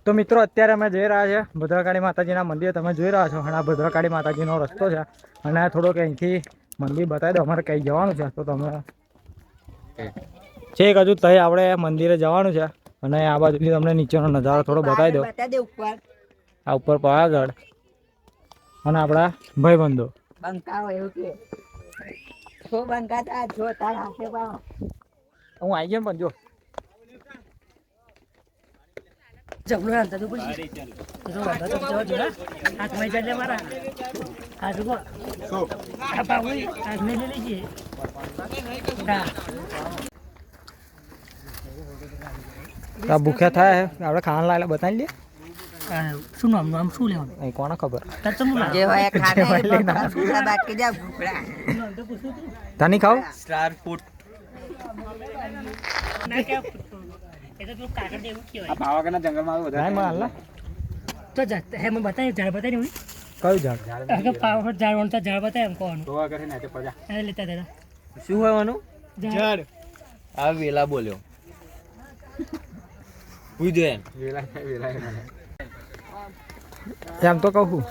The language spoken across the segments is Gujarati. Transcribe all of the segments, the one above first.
તો મિત્રો અત્યારે અમે જઈ રહ્યા છે ભદ્રકાળી માતાજીના મંદિર. તમે જોઈ રહ્યા છો અને આ ભદ્રકાળી માતાજીનો રસ્તો છે અને થોડોક અહીંથી મંદિર બતાવી દો અમારે કઈ જવાનું છે. તો તમે છેક હજુ તઈ આપણે મંદિરે જવાનું છે અને આ બાજુથી તમને નીચેનો નજારો થોડો બતાવી દો. આ ઉપર પાવાગઢ અને આપણા ભાઈબંધો હું આવી ગયો પણ જો જમણો હાથ તો પછી તો વાંધો તો જવા હાથ માં ચાલે મારા હાથ કો આ પાવડી હાથ મે લઈ લીજે આ ભૂખ્યા થાય આપણે ખાવાનું લાવેલા બતાવી દે. શું નામ નામ શું લેવાનું એ કોને ખબર જે હોય ખાને બાકી જા ભૂખડા તને ખાવ સ્ટાર ફૂડ ના કે એ તો તું કાગળ દેવું કેવાય. આ પાવાગઢના જંગલમાં આવે ના વધારે માલ તો હે મને બતાવી ઝાડ બતાવી હું કયું ઝાડ કે પાવર ઝાડ વણતા ઝાડ બતાય એમ કોણ તો આગળ ને પડ્યા એ લેતા દેતા શું હોવાનું ઝાડ આ વેલા બોલ્યો પૂછે વેલા વેલા એમ તો કહું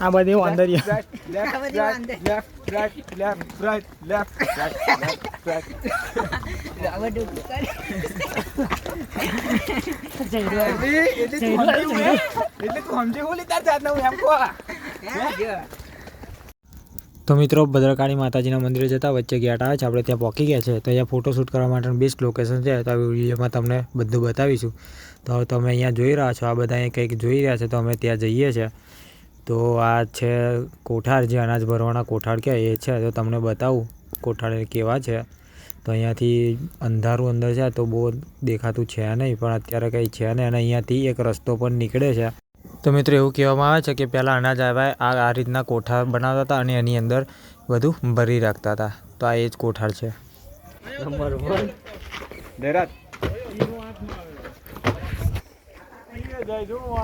આ બધી અંદર તો મિત્રો ભદ્રકાળી માતાજીના મંદિરે જતા વચ્ચે ગેટ આવે છે, આપણે ત્યાં પહોંચી ગયા છે. તો અહીંયા ફોટોશૂટ કરવા માટેનું બેસ્ટ લોકેશન છે. તો આ વિડીયોમાં તમને બધું બતાવીશું. તો તમે અહીંયા જોઈ રહ્યા છો, આ બધા અહીંયા કંઈક જોઈ રહ્યા છે. તો અમે ત્યાં જઈએ છીએ. તો આ છે કોઠાર, જે અનાજ ભરવાના કોઠાર કે એ છે. તો તમને બતાવું કોઠાર કેવા છે. તો અહીંયાથી અંધારું અંદર છે તો બહુ દેખાતું છે નહીં, પણ અત્યારે કંઈ છે નહીં. અને અહીંયાથી એક રસ્તો પણ નીકળે છે. તો મિત્રો એવું કહેવામાં આવે છે કે પહેલાં અનાજ આવ્યા આ રીતના કોઠાર બનાવતા હતા અને એની અંદર બધું ભરી રાખતા હતા. તો આ એ જ કોઠાર છે.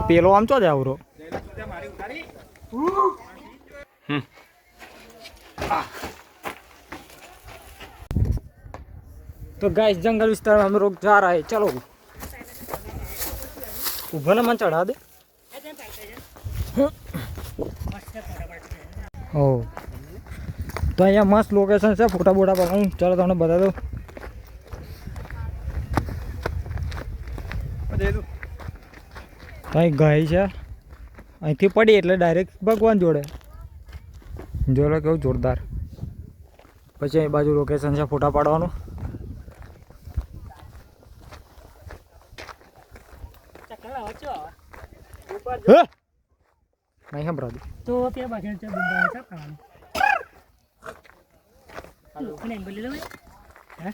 પેલો આમ ચો જ આવરો तो गाइस जंगल विस्तार में हम लोग जा रहे हैं. चलो ऊपर ना मन चढ़ा दे. ओ तो यहाँ मस्त लोकेशन से फोटा बोटा पकड़ूँ. चलो તમને બતા દો. અહીં ગાય છે, અહીંથી પડી એટલે ડાયરેક્ટ ભગવાન જોડે. જોડે કેવું જોરદાર. પછી અહીં બાજુ લોકેશન છે ફોટા પાડવાનું. નહીં સંભળાતું તો ત્યાં બાજુ છે બુંબા છે ખાવાનું અને એમ બોલી લો હે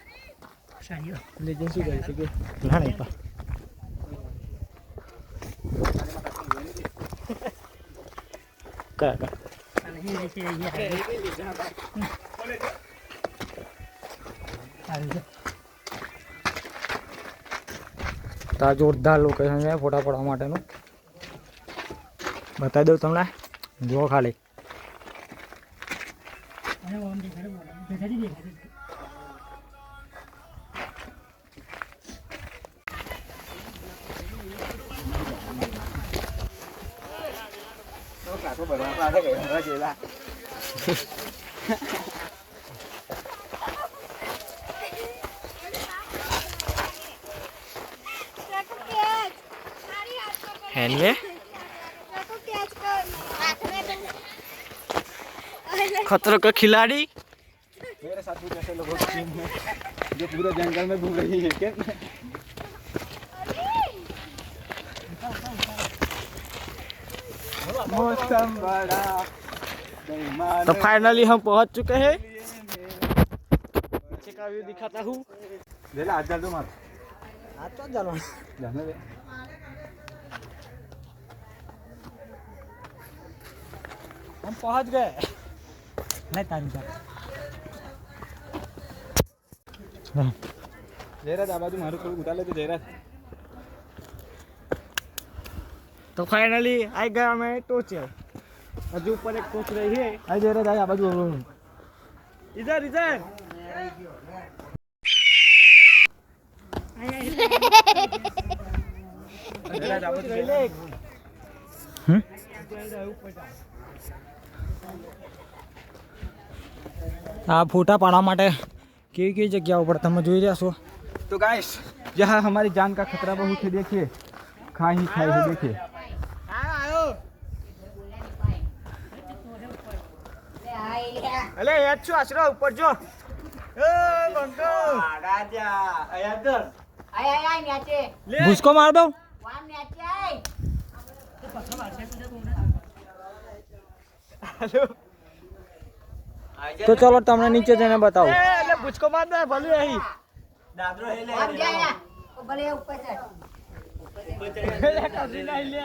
સારીઓ લેજન શું કરી શકે ના નહીં પા કયા અને એ રીતે તા જોરદાર લોકેશન છે ફોટા પાડવા માટેનું. બતાવી દઉં તમને, જુઓ ખાલી. હેન્ડમે खतरों का खिलाड़ी मेरे साथ भी कैसे लोगों की टीम है जो पूरे जंगल में घूम रही है क्या मौसम बड़ा तो फाइनली हम पहुंच चुके हैं. पीछे का व्यू दिखाता हूँ. ले ला आज डाल दो मार आज तो जानो जाने दे हम पहुंच गए. नहीं तारी का जयराज आ बाजू मारू थोड़ा उतार ले तो जयराज. तो फाइनली आई गया मैं टोचे. हजू ऊपर एक टोच रही है. आई जरा आ बाजू इधर इधर આ ફોટા પાડવા માટે કેવી કેવી જગ્યાઓ પર તમે જોઈ રહ્યા છો. तो गाइस यहाँ हमारी जान का खतरा बहुत है, देखिए खाई ही खाई है, देखिए अरे यार छो आश्रा ऊपर जो ए बंको राजा अयादर આય આય આય ન્યાચે ભૂસકો માર દઉં. વામ ન્યાચે આય તો ચલો તમને નીચે જઈને બતાવું. ए ले बुझको मार दे भले यही दादरो है વામ જાય ના ઓ ભલે ઉપર ચડ कसी नहीं ले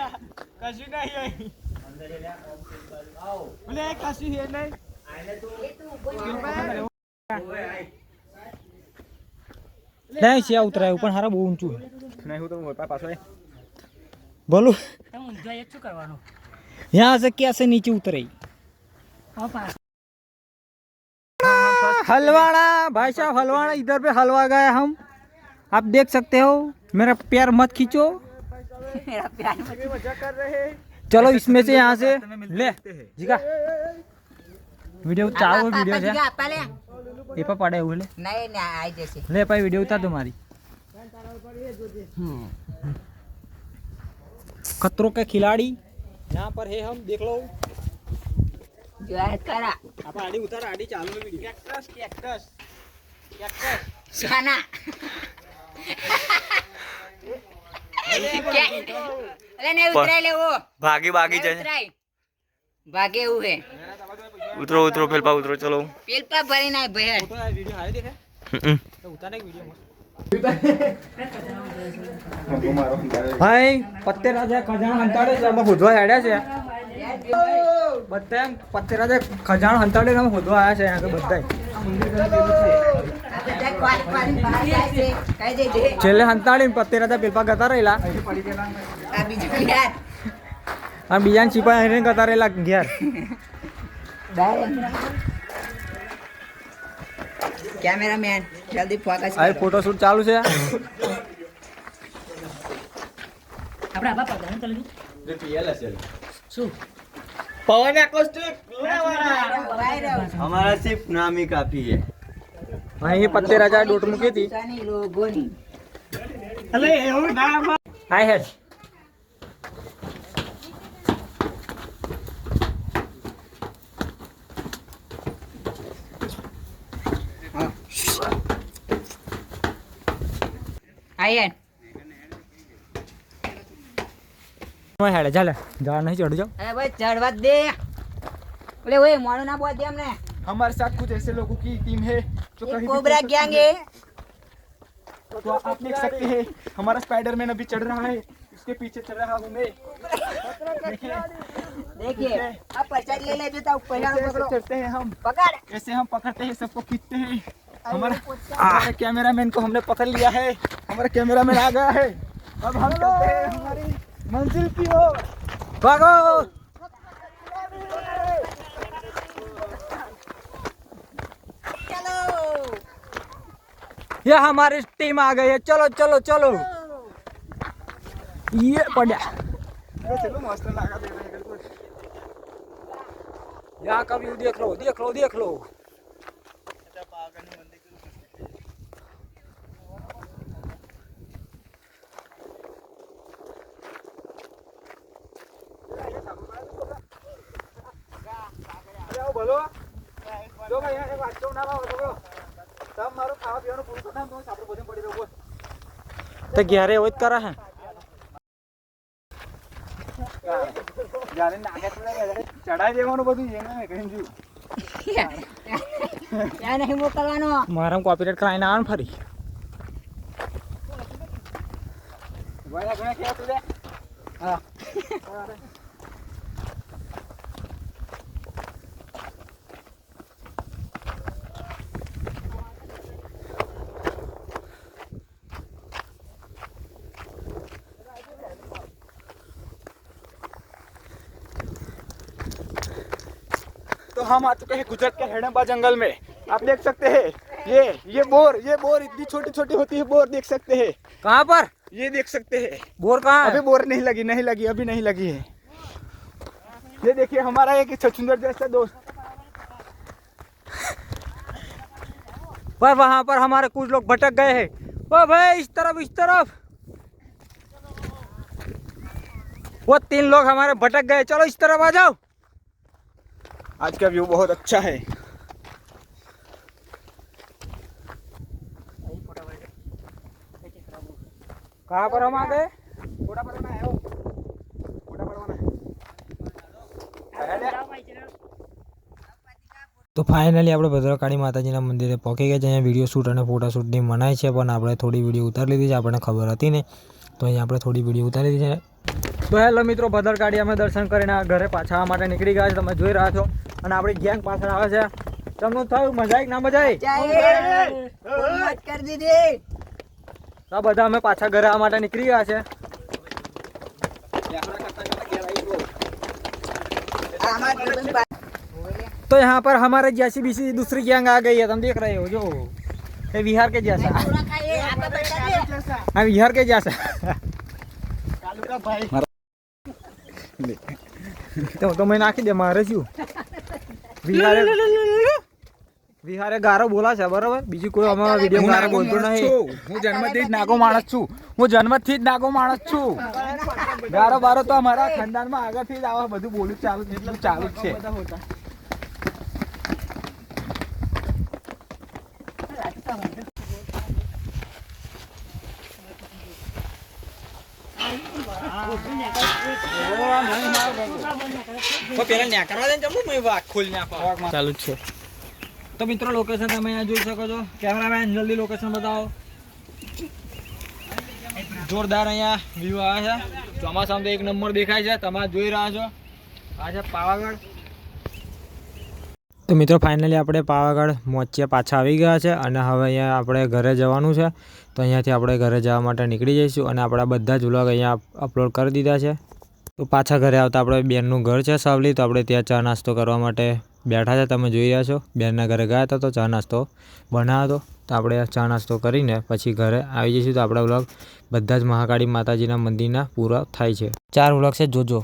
कसी नहीं है बोले कसी है नहीं એ તું ઉપર નહીં છે ઉતરાયું પણ હારા બહુ ઊંચું છે. नहीं हो तो मोटा पास है બોલું તમે ઊંધો એક શું કરવાનું यहाँ से कैसे नीचे उतरे. હા પાસ हलवाड़ा भाई साहब, हलवाड़ा इधर पे हलवा गए हम. आप देख सकते हो. मेरा पैर मत खींचो. મેરા પ્યાર मजा कर रहे हैं चलो इसमें से यहाँ से ले जीका वीडियो चाहो वीडियो છે આપા લે એ પર પડે એવું લે નહીં ના આઈ જશે લે ભાઈ वीडियो उतार दो हमारी. खतरों के खिलाड़ी यहाँ पर है हम, देख लो. જોયા કરા आप आड़ी उतार, आड़ी चालू है वीडियो. कैक्टस कैक्टस कैक्टस શાના અરે ને ઉતરાય લેવો ભાગી ભાગી જાય ઉતરાય ભાગે એવું હે ઉતરો ઉતરો પેલપા ઉતરો ચલો પેલપા ભરી નાય ભય फोटो है वीडियो हारे देखे तो उतारने की वीडियो भाई पत्ते राजा खजान हंताड़े से हम खुदवा आया છે બધા પત્તે રાજા ખજાન હંતાડે અમે ખોદવા આયા છે અહીંયા બધા આ બધા ક્વારી ક્વારી બહાર જાય છે કઈ દે દે છેલ્લે હંતાડીને પત્તે રાજા પેલપા ગતા રહેલા આ બીજું યાર અને બીજાને છીપાઈ એને ગતા રહેલા ઘેર. કેમેરામેન જલ્દી ફોકસ આ ફોટો શૂટ ચાલુ છે. આપણે આબા પગાર ચાલી जो पीएल है चल શું पवन एकोस्टिक हमारा सिर्फ नाम ही काफी है અહીં પત્તે રાજા ડોટ મૂકી હતી. લોગોની अरे એવું ના આઈ હેડ આયન હેડે ચાલે જા નહીં ચડજો. અરે ભાઈ ચડવા દે ઓલે ઓય મોણું ના બોલ દે અમને हमारे साथ कुछ ऐसे लोगों की टीम है जो ये कहीं भी कोबरा चढ़ गैंग सकती है तो आप देख सकते हैं हमारा स्पाइडरमैन अभी चढ़ रहा है, उसके पीछे चढ़ रहा हूँ मैं. देखिए अब पचास ले ले जो ता ऊपर ऐसे ऐसे पकड़ो चढ़ते हैं हम, पकड़ ऐसे हम पकड़ते हैं, सबको खींचते हैं. हमारे कैमरामैन को हमने पकड़ लिया है, हमारा कैमरामैन आ गया है. अब हम चलते हैं हमारी मंजिल की ओर. ભાગો. चलो ये हमारी टीम आ गई है. चलो चलो चलो. ये पड़ा चलो मस्त लगा दे रहे हैं. यहाँ का व्यू देख लो देख लो देख लो. બોલો જો ભાઈ એક વાંચો ના લાવો તો તમ મારું ખાવા પીવાનું પૂરું કરતા તો આપણે બધે પડી રહ્યો. तो गहरे होत करा है. જ્યારે નાગે ચડાઈ દેવાનું બધું એને કહી દીધું. क्या नहीं मोकलवानो मारा कॉपीराइट कराઈને આણ ફરી. વાયા ગયા કે તું રે હા तो हम आ चुके हैं गुजरात के हेडम्बा जंगल में. आप देख सकते हैं ये बोर इतनी छोटी छोटी होती है बोर, देख सकते हैं। कहाँ पर? ये देख सकते हैं। बोर कहाँ अभी है? बोर नहीं लगी अभी नहीं लगी है। ये देखिए हमारा एक छछूंदर जैसा दोस्त। पर वहाँ पर हमारे कुछ लोग भटक गए हैं। ओ भाई इस तरफ वो 3 लोग हमारे भटक गए, चलो इस तरफ आ जाओ। आज का व्यू बहुत अच्छा है। कहाँ पर हम आ गए? फोटा पड़वाना है वो। फोटा पड़वाना है। તો ફાઇનલી આપણે ભદ્રકાળી માતાજીના મંદિરે પહોંચી ગયા છે। અહીંયા વિડીયો શૂટ અને ફોટોશૂટની મનાઈ છે, પણ આપણે થોડી વિડીયો ઉતારી લીધી છે, આપણને ખબર હતી નહીં, તો અહીંયા આપણે થોડી વિડીયો ઉતારી દીધી છે। તો હેલો મિત્રો, ભદ્રકાળી અમે દર્શન કરીને ઘરે પાછા આવવા માટે નીકળી ગયા છે, તમે જોઈ રહ્યા છો। અને આપણી ગેંગ પાછળ આવે છે। તમને થયું મજા આવી કે ના મજા આવી? मत कर दीजिए। તો બધા અમે પાછા ઘરે આવવા માટે નીકળી ગયા છે। तो यहाँ पर हमारे जैसी भी दूसरी गैंग आ गई है, तुम देख रहे हो जो ये बिहार के जैसा। हाँ बिहार के जैसा। तो मैं नाखी दे मारे छू। વિહારે ગારો બોલા છે બરાબર, બીજી કોઈ અમારા વિડીયો ગારો બોલતો નહીં। હું જન્મથી જ નાગો માણસ છું। ગારો બારો તો અમારા ખાનદાનમાં આગળથી જ આવા બધું બોલું ચાલુ જ છે। ચાલુ છે। તો મિત્રો લોકેશન તમે અહીંયા જોઈ શકો છો। કેમેરામેન જલ્દી લોકેશન બતાવો। જોરદાર અહીંયા વ્યૂ આવે છે, ચોમાસામાં તો એક નંબર દેખાય છે, તમે જોઈ રહ્યા છો। આ છે પાવાગઢ। તો મિત્રો ફાઇનલી આપણે પાવાગઢ પહોંચ્યા, પાછા આવી ગયા છે, અને હવે અહીંયા આપણે ઘરે જવાનું છે। તો અહીંયાથી આપણે ઘરે જવા માટે નીકળી જઈશું, અને આપણા બધા જ વ્લોગ અહીંયા અપલોડ કરી દીધા છે। તો પાછા ઘરે આવતા આપણે બેનનું ઘર છે સાવલી, તો આપણે ત્યાં ચા નાસ્તો કરવા માટે બેઠા છે, તમે જોઈ રહ્યા છો। બેનના ઘરે ગયા હતા તો ચા નાસ્તો બનાવ્યો હતો, તો આપણે ચા નાસ્તો કરીને પછી ઘરે આવી જઈશું। તો આપણા વ્લોગ બધા જ મહાકાળી માતાજીના મંદિરના પૂરા થાય છે। 4 વ્લોગ છે, જોજો।